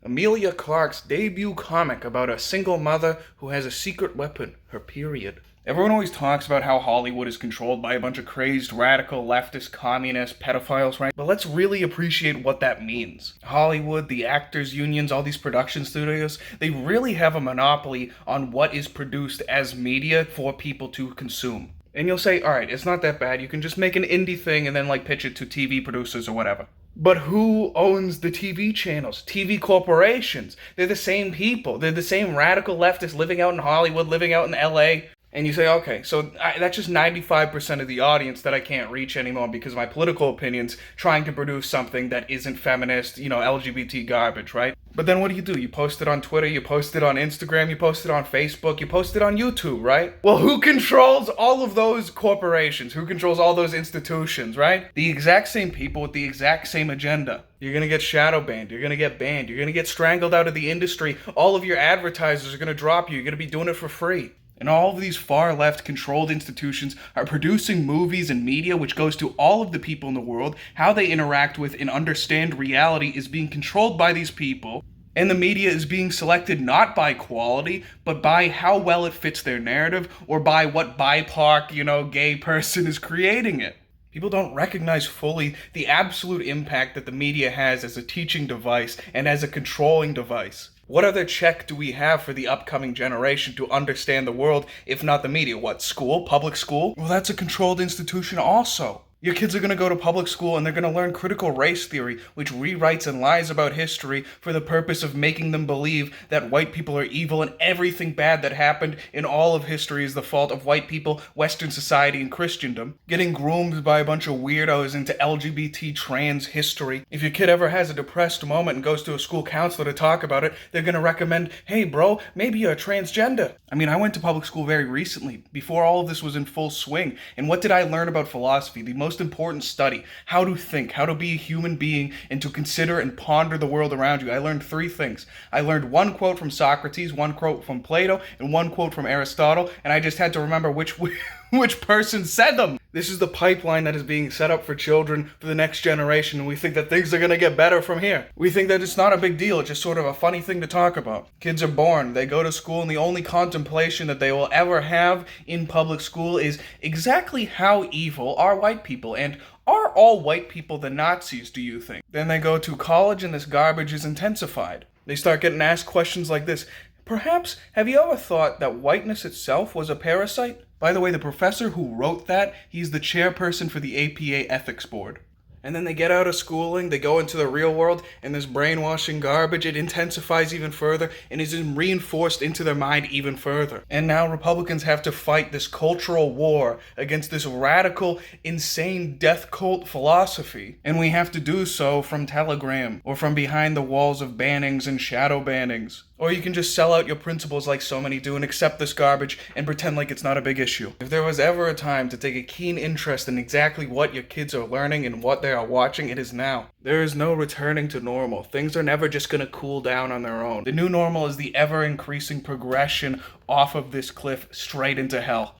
Emilia Clarke's debut comic about a single mother who has a secret weapon, her period. Everyone always talks about how Hollywood is controlled by a bunch of crazed, radical, leftist, communist pedophiles, right? But let's really appreciate what that means. Hollywood, the actors' unions, all these production studios, they really have a monopoly on what is produced as media for people to consume. And you'll say, alright, it's not that bad, you can just make an indie thing and then pitch it to TV producers or whatever. But who owns the TV channels? TV corporations. They're the same people. They're the same radical leftists living out in Hollywood, living out in LA. And you say, okay, so that's just 95% of the audience that I can't reach anymore because of my political opinions trying to produce something that isn't feminist, LGBT garbage, right? But then what do? You post it on Twitter, you post it on Instagram, you post it on Facebook, you post it on YouTube, right? Well, who controls all of those corporations? Who controls all those institutions, right? The exact same people with the exact same agenda. You're gonna get shadow banned, you're gonna get banned, you're gonna get strangled out of the industry, all of your advertisers are gonna drop you, you're gonna be doing it for free. And all of these far-left controlled institutions are producing movies and media which goes to all of the people in the world. How they interact with and understand reality is being controlled by these people. And the media is being selected not by quality, but by how well it fits their narrative or by what BIPOC, gay person is creating it. People don't recognize fully the absolute impact that the media has as a teaching device and as a controlling device. What other check do we have for the upcoming generation to understand the world, if not the media? What, school? Public school? Well, that's a controlled institution also. Your kids are going to go to public school and they're going to learn critical race theory, which rewrites and lies about history for the purpose of making them believe that white people are evil and everything bad that happened in all of history is the fault of white people, Western society, and Christendom. Getting groomed by a bunch of weirdos into LGBT trans history. If your kid ever has a depressed moment and goes to a school counselor to talk about it, they're going to recommend, hey bro, maybe you're transgender. I went to public school very recently, before all of this was in full swing. And what did I learn about philosophy? The most important study, how to think, how to be a human being, and to consider and ponder the world around you. I learned 3 things. I learned 1 quote from Socrates, 1 quote from Plato, and 1 quote from Aristotle, and I just had to remember which person said them. This is the pipeline that is being set up for children for the next generation, and we think that things are going to get better from here. We think that it's not a big deal, it's just sort of a funny thing to talk about. Kids are born, they go to school, and the only contemplation that they will ever have in public school is exactly how evil are white people, and are all white people the Nazis, do you think? Then they go to college and this garbage is intensified. They start getting asked questions like this. Perhaps, have you ever thought that whiteness itself was a parasite? By the way, the professor who wrote that, he's the chairperson for the APA Ethics Board. And then they get out of schooling, they go into the real world, and this brainwashing garbage, it intensifies even further and is reinforced into their mind even further. And now Republicans have to fight this cultural war against this radical, insane death cult philosophy. And we have to do so from Telegram, or from behind the walls of bannings and shadow bannings. Or you can just sell out your principles like so many do and accept this garbage and pretend like it's not a big issue. If there was ever a time to take a keen interest in exactly what your kids are learning and what they are watching, it is now. There is no returning to normal. Things are never just gonna cool down on their own. The new normal is the ever-increasing progression off of this cliff straight into hell.